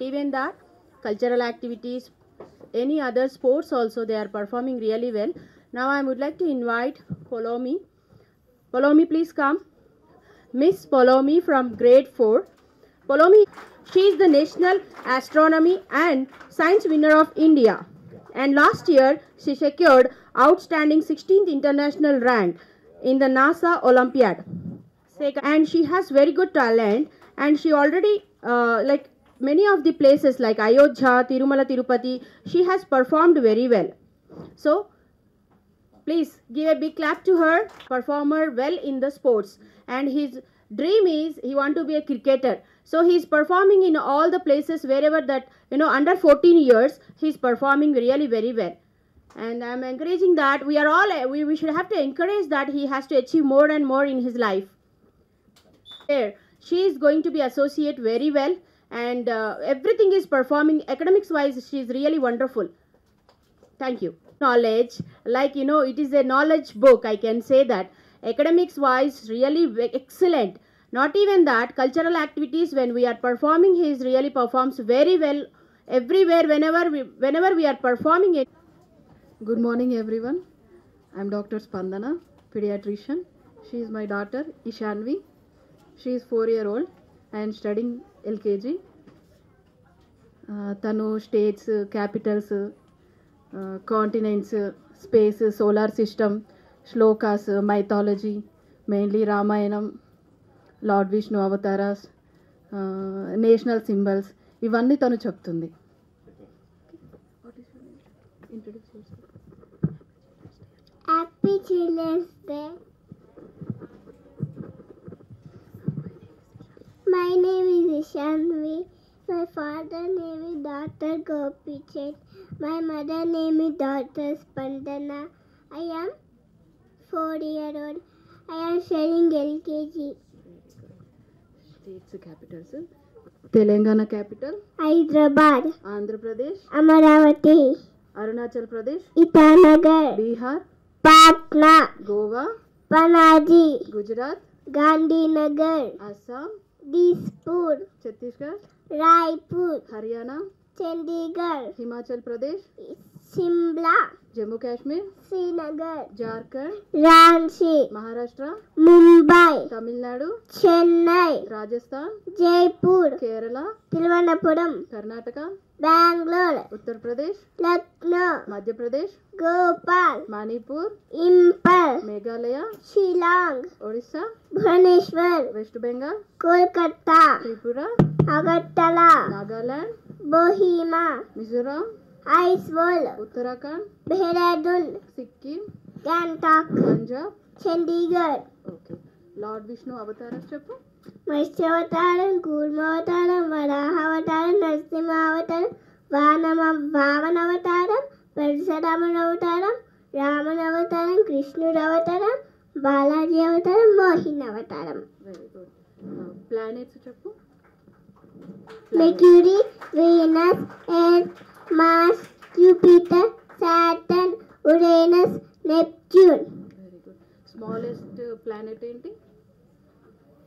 Even that, cultural activities, any other sports also, they are performing really well. Now I would like to invite Polomi. Polomi, please come. Miss Polomi from grade 4. Polomi, she is the National Astronomy and Science winner of India. And last year, she secured outstanding 16th international rank in the NASA Olympiad. And she has very good talent, and she already like many of the places like Ayodhya, Tirumala, Tirupati, she has performed very well. So please give a big clap to her. Performer well in the sports, and his dream is he want to be a cricketer. So he is performing in all the places wherever that under 14 years he is performing really very well. And I am encouraging that we are all we should have to encourage that he has to achieve more and more in his life. There, she is going to be associate very well, and everything is performing academics wise. She is really wonderful. Thank you. Knowledge, like it is a knowledge book. I can say that academics wise, really excellent. Not even that, cultural activities when we are performing, he is really performs very well everywhere. Whenever we are performing it. Good morning, everyone. I'm Dr. Spandana, pediatrician. She is my daughter, Ishanvi. She is 4-year-old and studying LKG. Tanu states, capitals, continents, space, solar system, shlokas, mythology, mainly Ramayanam, Lord Vishnu avataras, national symbols, ఇవన్నీ తను చెప్తుంది. Happy Children's Day. My name is Ishanvi. My father name is Dr. Gopichet. My mother name is Dr. Spandana. I am 4-year-old. I am studying LKG. States capitals. Telangana capital. Hyderabad. Andhra Pradesh. Amaravati. Arunachal Pradesh. Itanagar. Bihar. Patna. Goa. Panaji. Gujarat. Gandhinagar. Assam. Dispur. Chhattisgarh. Raipur. Haryana. Chandigarh. Himachal Pradesh. Shimla. Jammu Kashmir. Srinagar. Jharkhand. Ranchi. Maharashtra. Mumbai. Tamil Nadu. Chennai. Rajasthan. Jaipur. Kerala. Thiruvananthapuram. Karnataka. Bangalore. Uttar Pradesh. Lucknow. Madhya Pradesh. Gopal. Manipur. Impal. Meghalaya. Shillong. Odisha. Bhubaneswar. West Bengal. Kolkata. Tripura. Agartala. Nagaland. Bohima. Mizoram. Aizawl. Uttarakhand. Dehradun. Sikkim. Gangtok. Punjab. Chandigarh. Okay. Lord Vishnu avataras చెప్పు. మత్స్యావతారం, కూర్మావతారం, వరాహావతారం, నరసింహావతారం, వామనవతారం, పరశురాముని అవతారం, రాముని అవతారం, కృష్ణుడు అవతారం, బాలాజీ అవతారం, మోహిని అవతారం. Very good. Planets చెప్పు. Mercury, Venus, Earth, Mars, Jupiter, Saturn, Uranus, Neptune. Very good. Smallest planet ఏంటి?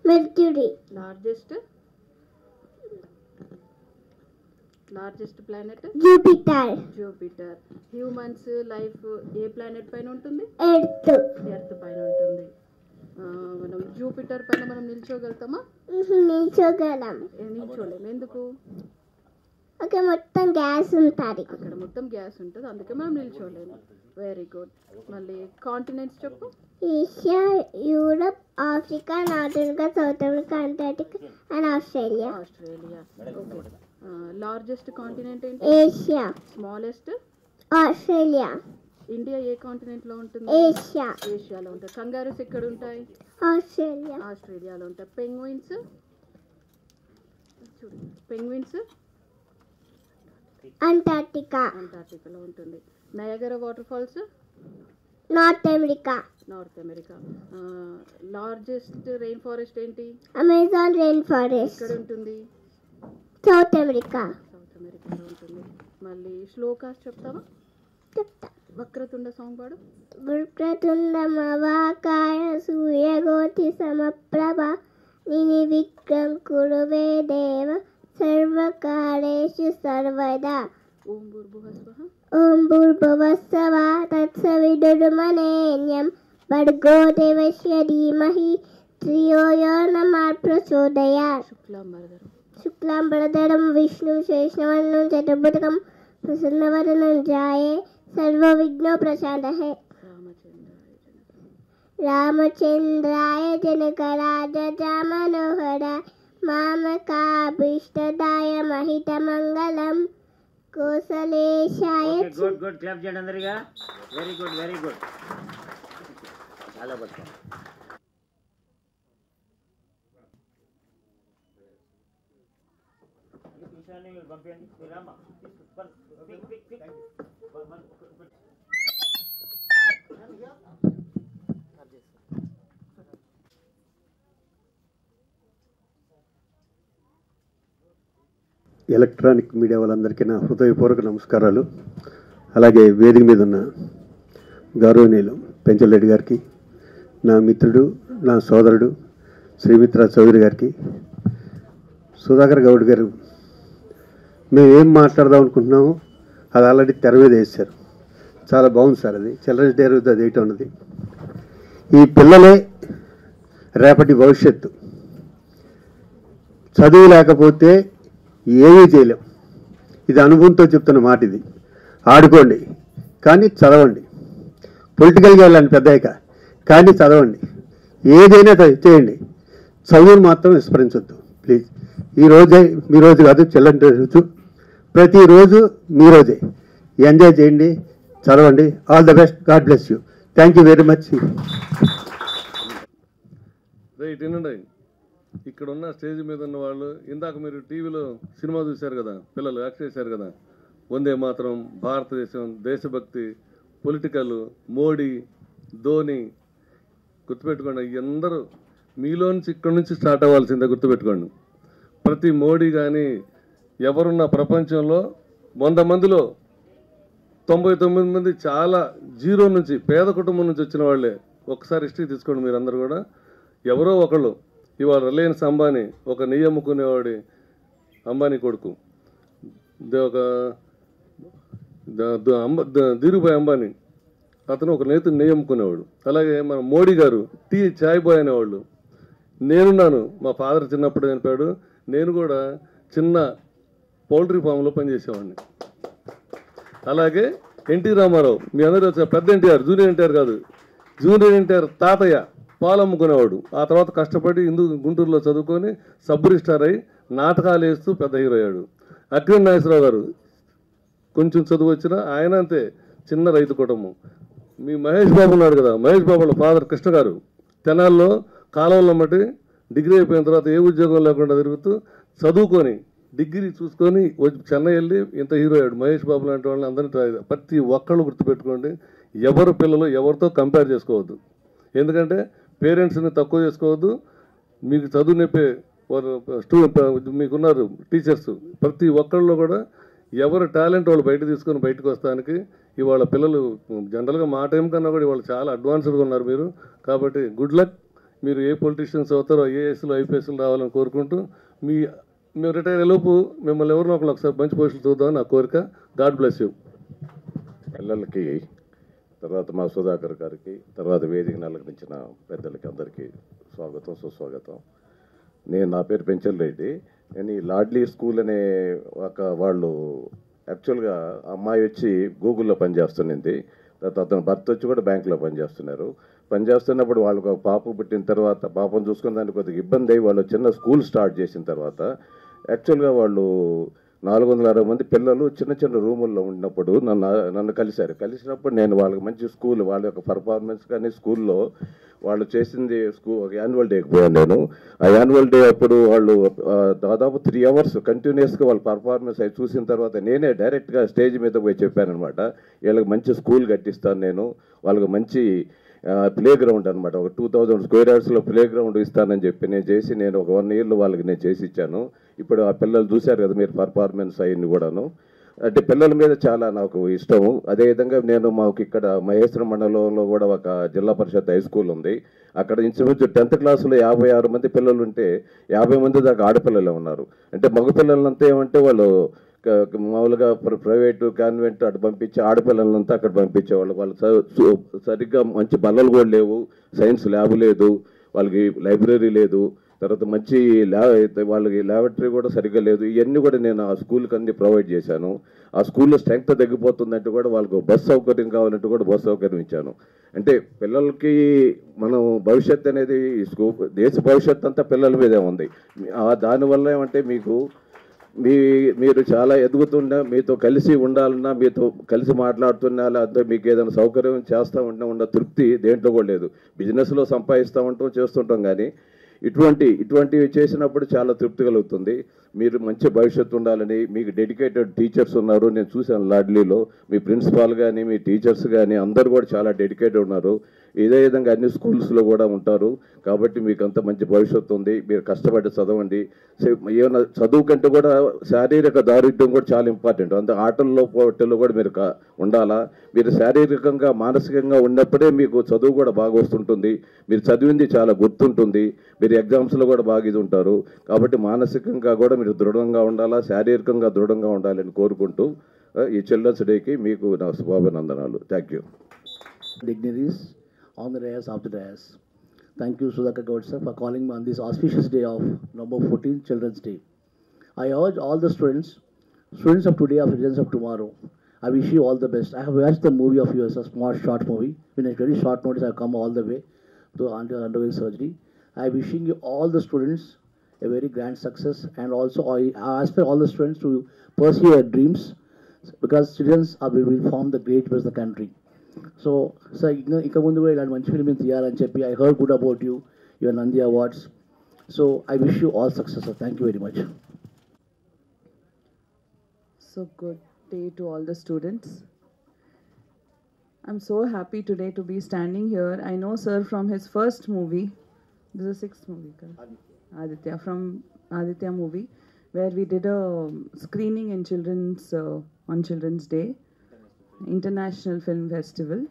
Mercury. Largest planet? Jupiter. Jupiter. Humans life ఏ ప్లానెట్ పైన ఉంటుంది? ఎర్త్. ఎర్త్ పైన ఉంటుంది. మనం జూపిటర్ పైన మనం నిల్చోగలుగుతామా? నిల్చోగలం. నిల్చోలేము. ఎందుకు? అక్కడ మొత్తం గ్యాస్ ఉంటుంది. అక్కడ మొత్తం గ్యాస్ ఉంటుంది, అందుకే మనం నిల్చోలేము. Very good. మళ్ళీ కాంటినెంట్స్ చెప్పు. Asia, Europe, Africa, North America, South America, Antarctica and Australia. Okay. Largest continent ఏంటి? ఏషియా. స్మాలెస్ట్? ఆస్ట్రేలియా. ఇండియా ఏ కాంటినెంట్ లో ఉంటుంది? ఏషియా. ఏషియాలో ఉంటాయి. కంగారూస్ ఎక్కడ ఉంటాయి? ఆస్ట్రేలియాలో ఉంటాయి. పెంగ్విన్స్ అంటార్టికాలో ఉంటుంది. Niagara water falls? North America. Largest rain forest ఏంటి? Amazon rain forest. ఎక్కడ ఉంటుంది? సౌత్ అమెరికాలో ఉంటుంది. మళ్ళీ శ్లోకాస్ చెప్తావా? చెప్తా. వక్రతుండ సాంగ్ పాడు. వక్రతుండ మహాకాయ సూర్యకోటి సమప్రభ నిర్విఘ్నం కురుమే దేవ सर्वकारेषु सर्वदा ఓం భూర్భువస్వః ॐ भूर्भुवस्सुवः तत्सवितुर्वरेण्यं भर्गो देवस्य धीमहि धियो यो नः प्रचोदयात् శుక్లాంబరధరం शुक्लाम्बरधरं विष्णुं शेषवर्णं चतुर्भुजं प्रसन्नवदनं ध्याये सर्वविघ्नोपशान्तये रामचन्द्राय जनकराजाय मनोहराय मामकाभीष्टदाय महितमङ्गलं कौसलेशाय గుడ్ క్లాప్ చేయండి అందరిగా వెరీ గుడ్ చాలా బాగా పంపించండి రామా ఎలక్ట్రానిక్ మీడియా వాళ్ళందరికీ నా హృదయపూర్వక నమస్కారాలు. అలాగే వేదిక మీద ఉన్న గౌరవనీయులు పెంచల్ రెడ్డి గారికి, నా మిత్రుడు, నా సోదరుడు శ్రీమిత్ర చౌదరి గారికి, సుధాకర్ గౌడ్ గారు, మేము ఏం మాట్లాడదాం అనుకుంటున్నామో అది ఆల్రెడీ తెర మీద వేశారు. చాలా బాగుంది సార్. అది చిల్డ్రన్స్ డే రోజు అది వేయటం ఉన్నది. ఈ పిల్లలే రేపటి భవిష్యత్తు. చదువు లేకపోతే ఏమీ చేయలేం. ఇది అనుభవంతో చెప్తున్న మాట. ఇది ఆడుకోండి కానీ చదవండి. పొలిటికల్గా వెళ్ళండి పెద్దయ్యాక కానీ చదవండి. ఏదైనా చేయండి, చదువును మాత్రం విస్మరించొద్దు ప్లీజ్. ఈరోజే మీ రోజు కాదు, చిల్డ్రన్ డే రోజు. ప్రతిరోజు మీ రోజే. ఎంజాయ్ చేయండి, చదవండి. All the best. God bless you. Thank you very much. Right వినండి. ఇక్కడ ఉన్న స్టేజ్ మీద ఉన్న వాళ్ళు, ఇందాక మీరు టీవీలో సినిమా చూశారు కదా, పిల్లలు యాక్ట్ చేశారు కదా, వందే మాత్రం, భారతదేశం, దేశభక్తి, పొలిటికల్, మోడీ, ధోని. గుర్తుపెట్టుకోండి, అందరూ మీలోంచి ఇక్కడ నుంచి స్టార్ట్ అవ్వాల్సిందే. గుర్తుపెట్టుకోండి, ప్రతి మోడీ కానీ ఎవరున్న ప్రపంచంలో 100 మందిలో 99 మంది చాలా జీరో నుంచి, పేద కుటుంబం నుంచి వచ్చిన వాళ్ళే. ఒకసారి హిస్టరీ తీసుకోండి మీరందరూ కూడా. ఎవరో ఒకళ్ళు, ఇవాళ రిలయన్స్ అంబానీ, ఒక నెయ్యి అమ్ముకునేవాడి అంబానీ కొడుకు, ధీరుభాయ్ అంబానీ, అతను ఒక నెయ్యి అమ్ముకునేవాడు. అలాగే మన మోడీ గారు చాయ్ బాయ్ అనేవాళ్ళు. నేనున్నాను, మా ఫాదర్ చిన్నప్పుడు చనిపోయాడు. నేను కూడా చిన్న పౌల్ట్రీ ఫామ్లో పనిచేసేవాడిని. అలాగే ఎన్టీ రామారావు, మీ అందరూ పెద్ద ఎన్టీఆర్, జూనియర్ ఎన్టీఆర్ కాదు, జూనియర్ ఎన్టీఆర్ తాతయ్య పాలు అమ్ముకునేవాడు. ఆ తర్వాత కష్టపడి గుంటూరులో చదువుకొని సబ్ రిజిస్టార్ అయ్యి నాటకాలు వేస్తూ పెద్ద హీరో అయ్యాడు. అక్కినేని నాగేశ్వరరావు గారు కొంచెం చదువు వచ్చినా ఆయన అంతే, చిన్న రైతు కుటుంబం. మీ మహేష్ బాబు ఉన్నాడు కదా, మహేష్ బాబు వాళ్ళ ఫాదర్ కృష్ణ గారు తెనాల్లో కాలువల్లో మట్టి డిగ్రీ అయిపోయిన తర్వాత ఏ ఉద్యోగం లేకుండా తిరుగుతూ చదువుకొని డిగ్రీ చూసుకొని చెన్నై వెళ్ళి ఇంత హీరో అయ్యాడు. మహేష్ బాబు లాంటి వాళ్ళని అందరినీ ప్రతి ఒక్కళ్ళు గుర్తుపెట్టుకోండి. ఎవరు పిల్లలు ఎవరితో కంపేర్ చేసుకోవద్దు. ఎందుకంటే పేరెంట్స్ని తక్కువ చేసుకోవద్దు. మీకు చదువు నేర్పే మీకున్నారు టీచర్స్, ప్రతి ఒక్కళ్ళు కూడా ఎవరు టాలెంట్ వాళ్ళు బయటకు వస్తానికి ఇవాళ పిల్లలు జనరల్గా మా టైం కన్నా కూడా ఇవాళ చాలా అడ్వాన్స్డ్గా ఉన్నారు మీరు. కాబట్టి గుడ్ లక్. మీరు ఏ పొలిటీషియన్స్ అవుతారో ఐఏఎస్లు ఐపీఎస్లు రావాలని కోరుకుంటూ, మేము రిటైర్ అయ్యేలోపు మిమ్మల్ని ఎవరినో ఒకసారి మంచి పోస్టులు చూద్దామని నా కోరిక. God bless you. పిల్లలకి, తర్వాత మా సుధాకర్ గారికి, తర్వాత వేదికను అలంకరించిన పెద్దలకి అందరికీ స్వాగతం, సుస్వాగతం. నా పేరు పెంచల్ రెడ్డి. నేను ఈ లాడ్లీ స్కూల్ అనే వాళ్ళు యాక్చువల్గా అమ్మాయి వచ్చి గూగుల్లో పనిచేస్తున్నది. తర్వాత అతను భర్త వచ్చి కూడా బ్యాంకులో పనిచేస్తున్నప్పుడు వాళ్ళకు ఒక పాప పుట్టిన తర్వాత పాపను చూసుకుని దానికి కొద్దిగా ఇబ్బంది అయ్యి వాళ్ళు చిన్న స్కూల్ స్టార్ట్ చేసిన తర్వాత యాక్చువల్గా వాళ్ళు 460 మంది పిల్లలు చిన్న చిన్న రూముల్లో ఉన్నప్పుడు నన్ను కలిసినప్పుడు నేను వాళ్ళకి మంచి స్కూల్, వాళ్ళ యొక్క పర్ఫార్మెన్స్ కానీ స్కూల్లో వాళ్ళు చేసింది యాన్యువల్ డేకి పోయాను నేను. ఆ యాన్యువల్ డే అప్పుడు వాళ్ళు దాదాపు 3 అవర్స్ కంటిన్యూస్గా వాళ్ళ పర్ఫార్మెన్స్ అవి చూసిన తర్వాత నేనే డైరెక్ట్గా స్టేజ్ మీద పోయి చెప్పాను అనమాట, వీళ్ళకి మంచి స్కూల్ కట్టిస్తాను నేను, వాళ్ళకి మంచి ప్లే గ్రౌండ్ అనమాట, ఒక 2000 స్క్వేర్ యార్డ్స్లో ప్లే గ్రౌండ్ ఇస్తానని చెప్పి నేను ఒక 1 ఇయర్లో వాళ్ళకి నేను చేసి ఇచ్చాను. ఇప్పుడు ఆ పిల్లలు చూశారు కదా మీరు పర్ఫార్మెన్స్ అవన్నీ కూడాను. అంటే పిల్లల మీద చాలా నాకు ఇష్టము. అదేవిధంగా నేను మాకు ఇక్కడ మహేశ్వరం మండలంలో కూడా ఒక జిల్లా పరిషత్ హై స్కూల్ ఉంది. అక్కడ ఇంచుమించు 10th క్లాసులో 56 మంది పిల్లలు ఉంటే 50 మంది దాకా ఆడపిల్లలే ఉన్నారు. అంటే మగపిల్లలంతా ఏమంటే వాళ్ళు మామూలుగా ప్రైవేటు కాన్వెంట్ అటు పంపించి ఆడపిల్లలంతా అక్కడ పంపించేవాళ్ళు. వాళ్ళు సరిగ్గా మంచి బల్లలు కూడా లేవు, సైన్స్ ల్యాబ్ లేదు, వాళ్ళకి లైబ్రరీ లేదు, తర్వాత మంచి వాళ్ళకి ల్యాబొరేటరీ కూడా సరిగ్గా లేదు. ఇవన్నీ కూడా నేను ఆ స్కూల్కి అన్ని ప్రొవైడ్ చేశాను. ఆ స్కూల్లో స్ట్రెంగ్త్ తగ్గిపోతుందంటే కూడా వాళ్ళకు బస్ సౌకర్యం కావాలంటే కూడా బస్ సౌకర్యం ఇచ్చాను. అంటే పిల్లలకి మనం భవిష్యత్ అనేది దేశ భవిష్యత్ అంతా పిల్లల మీదే ఉంది. దానివల్ల ఏమంటే మీరు చాలా ఎదుగుతున్నా, మీతో కలిసి ఉండాలన్నా, మీతో కలిసి మాట్లాడుతున్నా, లేకపోతే మీకు ఏదైనా సౌకర్యం చేస్తూ ఉన్న తృప్తి దేంట్లో కూడా లేదు. బిజినెస్లో సంపాదిస్తూ ఉంటాం, చేస్తుంటాం, కానీ ఇటువంటివి చేసినప్పుడు చాలా తృప్తి కలుగుతుంది. మీరు మంచి భవిష్యత్తు ఉండాలని మీకు డెడికేటెడ్ టీచర్స్ ఉన్నారు. నేను చూశాను లాడ్లీలో మీ ప్రిన్సిపాల్ కానీ మీ టీచర్స్ కానీ అందరూ కూడా చాలా డెడికేటెడ్ ఉన్నారు. ఇదే విధంగా అన్ని స్కూల్స్లో కూడా ఉంటారు. కాబట్టి మీకు అంత మంచి భవిష్యత్తు ఉంది. మీరు కష్టపడి చదవండి. ఏమైనా చదువు కంటే కూడా శారీరక దారిద్ర్యం కూడా చాలా ఇంపార్టెంట్. అంత ఆటల్లో పోటీల్లో కూడా మీరు ఉండాలా. మీరు శారీరకంగా మానసికంగా ఉన్నప్పుడే మీకు చదువు కూడా బాగా వస్తుంటుంది. మీరు చదివింది చాలా గుర్తుంటుంది. మీరు ఎగ్జామ్స్లో కూడా బాగా ఇది ఉంటారు. కాబట్టి మానసికంగా కూడా మీరు దృఢంగా ఉండాలా, శారీరకంగా దృఢంగా ఉండాలని కోరుకుంటూ ఈ చిల్డ్రన్స్ డేకి మీకు నా శుభాభినందనాలు. Thank you. Dignitaries on the dais, off the dais. Thank you, Sudhakar Gaud sir, for calling me on this auspicious day of November 14, Children's Day. I urge all the students of today or citizens of tomorrow, I wish you all the best. I have watched the movie of yours, a small short movie. In a very short notice, I have come all the way to undergoing surgery. I am wishing you all the students a very grand success, and also I ask for all the students to pursue their dreams, because children will form the great rest of the country. So, sir, ఇక ముందు కూడా ఇలాంటి మంచి film తీయాలని చెప్పి I heard good about you, your Nandi Awards. So, I wish you all success, sir. Thank you very much. So, good day to all the students. I'm so happy today to be standing here. I know sir from his first movie. This is the 6th movie, Aditya, from Aditya movie, where we did a screening in on Children's Day, International Film Festival.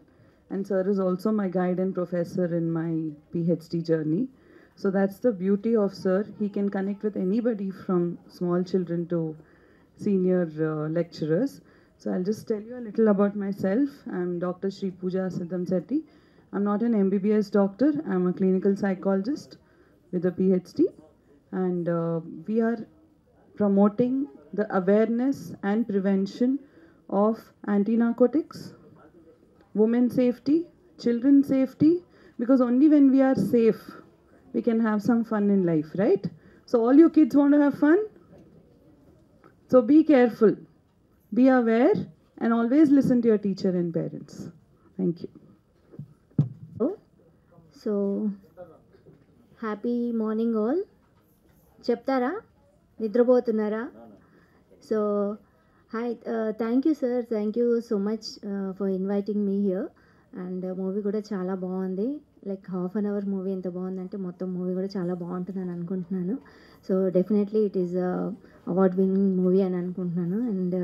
And sir is also my guide and professor in my PhD journey. So that's the beauty of sir. He can connect with anybody from small children to senior lecturers. So I'll just tell you a little about myself. I'm Dr. Sri Pooja Siddham Sethi. I'm not an MBBS doctor. I'm a clinical psychologist with a PhD. And we are promoting the awareness and prevention of anti-narcotics, women's safety, children's safety, because only when we are safe, we can have some fun in life, right? So all you kids want to have fun? So be careful, be aware, and always listen to your teacher and parents. Thank you. So, happy morning all. చెప్తారా, నిద్రపోతున్నారా? So hi, thank you sir, thank you so much for inviting me here. And movie కూడా చాలా బాగుంది. Like half an hour movie ఎంత బాగుందంటే మొత్తం movie కూడా చాలా బాగుంటుందని అనుకుంటున్నాను. So definitely it is award winning movie అని అనుకుంటున్నాను. And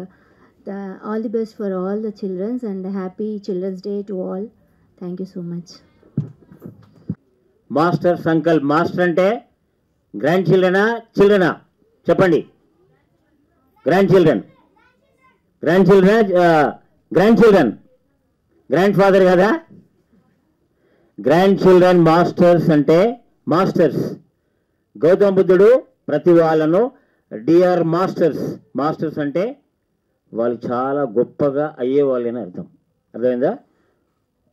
all the best for all the children's and happy children's day to all. Thank you so much. Master Sankalp. Master అంటే గ్రాండ్ చిల్డ్రనా, చిల్డ్రనా? చెప్పండి. Grand children, grand children, grand children, grand father కదా. Grand children masters అంటే masters. Gautama బుద్ధుడు ప్రతి వాళ్ళను dear masters, masters అంటే వాళ్ళు చాలా గొప్పగా అయ్యేవాళ్ళని అర్థం. అర్థమైందా?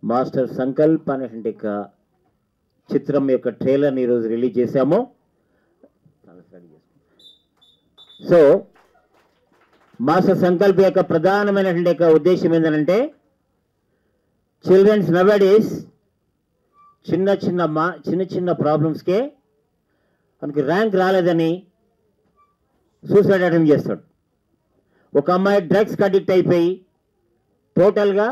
మాస్టర్ సంకల్ప్ అనేటువంటి చిత్రం యొక్క ట్రైలర్ని ఈరోజు రిలీజ్ చేశాము. సో మాస్టర్ సంకల్ప్ యొక్క ప్రధానమైనటువంటి ఉద్దేశం ఏంటంటే చిల్డ్రన్స్ నవేడేస్ చిన్న చిన్న ప్రాబ్లమ్స్కే మనకి ర్యాంక్ రాలేదని సూసైడ్ అటెంప్ట్ చేస్తాడు. ఒక అమ్మాయి డ్రగ్స్కి అడిక్ట్ అయిపోయి టోటల్గా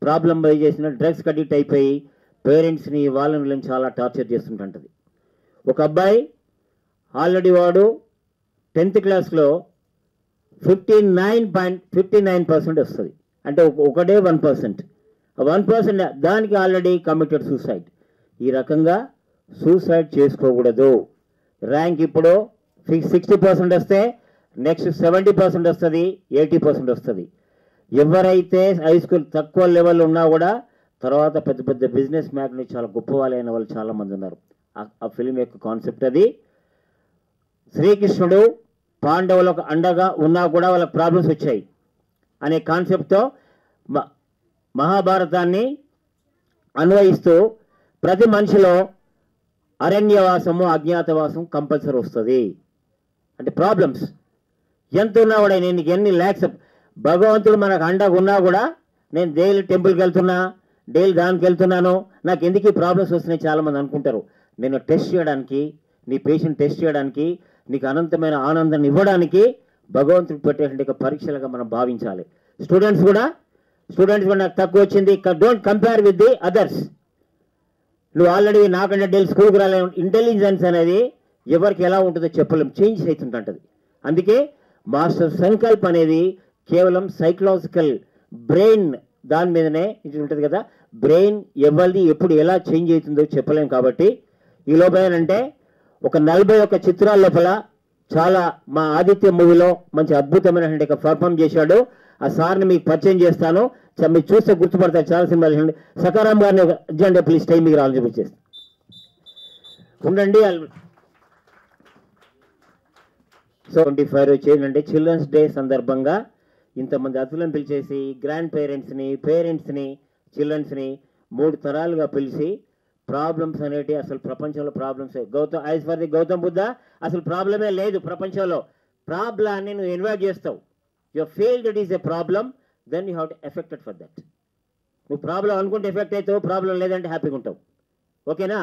ప్రాబ్లం చేసిన డ్రగ్స్కి అడిక్ట్ అయిపోయి పేరెంట్స్ని వాళ్ళని చాలా టార్చర్ చేస్తుంటుంది. ఒక అబ్బాయి ఆల్రెడీ వాడు 10th క్లాస్లో 59% వస్తుంది. అంటే ఒకటే 1%. 1% దానికి ఆల్రెడీ కమిటెడ్ సూసైడ్. ఈ రకంగా సూసైడ్ చేసుకోకూడదు. ర్యాంక్ ఇప్పుడు 60% వస్తే నెక్స్ట్ 70% వస్తుంది, 80% వస్తుంది. ఎవరైతే హై స్కూల్ తక్కువ లెవెల్ ఉన్నా కూడా తర్వాత పెద్ద పెద్ద బిజినెస్ మ్యాగ్ని చాలా గొప్ప వాళ్ళైన వాళ్ళు చాలామంది ఉన్నారు. ఆ ఫిలిం యొక్క కాన్సెప్ట్ అది. శ్రీకృష్ణుడు పాండవులకు అండగా ఉన్నా కూడా వాళ్ళకి ప్రాబ్లమ్స్ వచ్చాయి అనే కాన్సెప్ట్తో మహాభారతాన్ని అన్వయిస్తూ ప్రతి మనిషిలో అరణ్యవాసము అజ్ఞాతవాసం కంపల్సరీ వస్తుంది. అంటే ప్రాబ్లమ్స్ ఎంత ఉన్నా కూడా నేను ఎన్ని ల్యాక్స్ భగవంతుడు మనకు అండగా ఉన్నా కూడా నేను డైలీ టెంపుల్కి వెళ్తున్నా, డైలీ దానికి వెళ్తున్నాను, నాకు ఎందుకు ఈ ప్రాబ్లమ్స్ వస్తున్నాయి చాలామంది అనుకుంటారు. నేను టెస్ట్ చేయడానికి, నీ పేషెంట్ టెస్ట్ చేయడానికి, నీకు అనంతమైన ఆనందాన్ని ఇవ్వడానికి భగవంతుడు పెట్టేటువంటి పరీక్షలుగా మనం భావించాలి. స్టూడెంట్స్ కూడా నాకు తక్కువ వచ్చింది, don't compare with the others. నువ్వు ఆల్రెడీ నాకంటే డైలీ స్కూల్కి రాలే. ఇంటెలిజెన్స్ అనేది ఎవరికి ఎలా ఉంటుందో చెప్పలేం, చేంజ్ అవుతుంటుంది. అందుకే మాస్టర్ సంకల్ప్ అనేది కేవలం సైకలాజికల్ బ్రెయిన్ దాని మీదనే ఉంటుంది కదా. బ్రెయిన్ ఎవరిది ఎప్పుడు ఎలా చేంజ్ అవుతుందో చెప్పలేం. కాబట్టి ఈ లోపలంటే ఒక 41 చిత్రాల లోపల చాలా మా ఆదిత్య మూవీలో మంచి అద్భుతమైనటువంటి పర్ఫామ్ చేశాడు. ఆ సార్ని మీకు పరిచయం చేస్తాను, మీరు చూస్తే గుర్తుపడతారు. చాలా సినిమాలు చూడండి. సకారాం గారిని అర్జెంట్ ప్లీజ్ టైం మీకు రావాలని చూపించేస్తాను. ఉండండి. సో 25 చేయండి. చిల్డ్రన్స్ డే సందర్భంగా ఇంతమంది అతిథులను పిలిచేసి గ్రాండ్ పేరెంట్స్ని చిల్డ్రన్స్ని 3 తరాలుగా పిలిచి ప్రాబ్లమ్స్ అనేవి అసలు ప్రపంచంలో problems as for the Gautam Buddha అసలు ప్రాబ్లమే లేదు ప్రపంచంలో. ప్రాబ్లాన్ని నువ్వు ఇన్వైట్ చేస్తావు. You feel that is a problem, then you have to affected for that. నువ్వు ప్రాబ్లం అనుకుంటే ఎఫెక్ట్ అవుతావు, ప్రాబ్లం లేదంటే హ్యాపీగా ఉంటావు. ఓకేనా?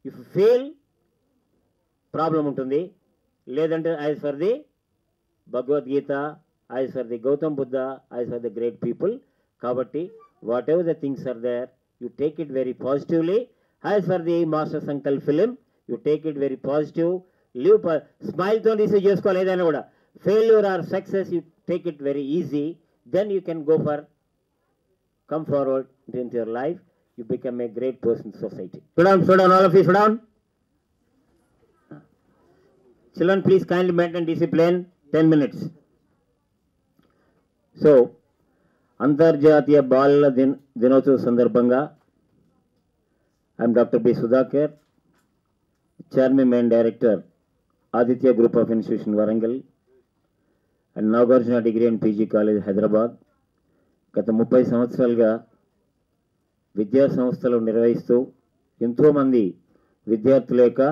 ఇఫ్ ఫీల్ ప్రాబ్లం ఉంటుంది, లేదంటే as for the Bhagavad Gita, as for the Gautam Buddha, as for the great people. కాబట్టి whatever the things are there, you take it very positively. As for the Master Sankalp film, you take it very positive. Live smile తో receive చేసుకోవాలి. ఏదైనా కూడా failure or success, you take it very easy. Then you can go for come forward into your life. You become a great person in society. Sit down, all of you sit down. Children, please kindly maintain discipline. 10 minutes. So అంతర్జాతీయ బాలల దినోత్సవ సందర్భంగా I am doctor B Sudhakar, chairman and director Aditya group of institution Warangal and Nagarjuna degree and PG college Hyderabad. గత 30 సంవత్సరాలుగా విద్యా సంస్థలు నిర్వహిస్తూ ఎంతోమంది విద్యార్థుల యొక్క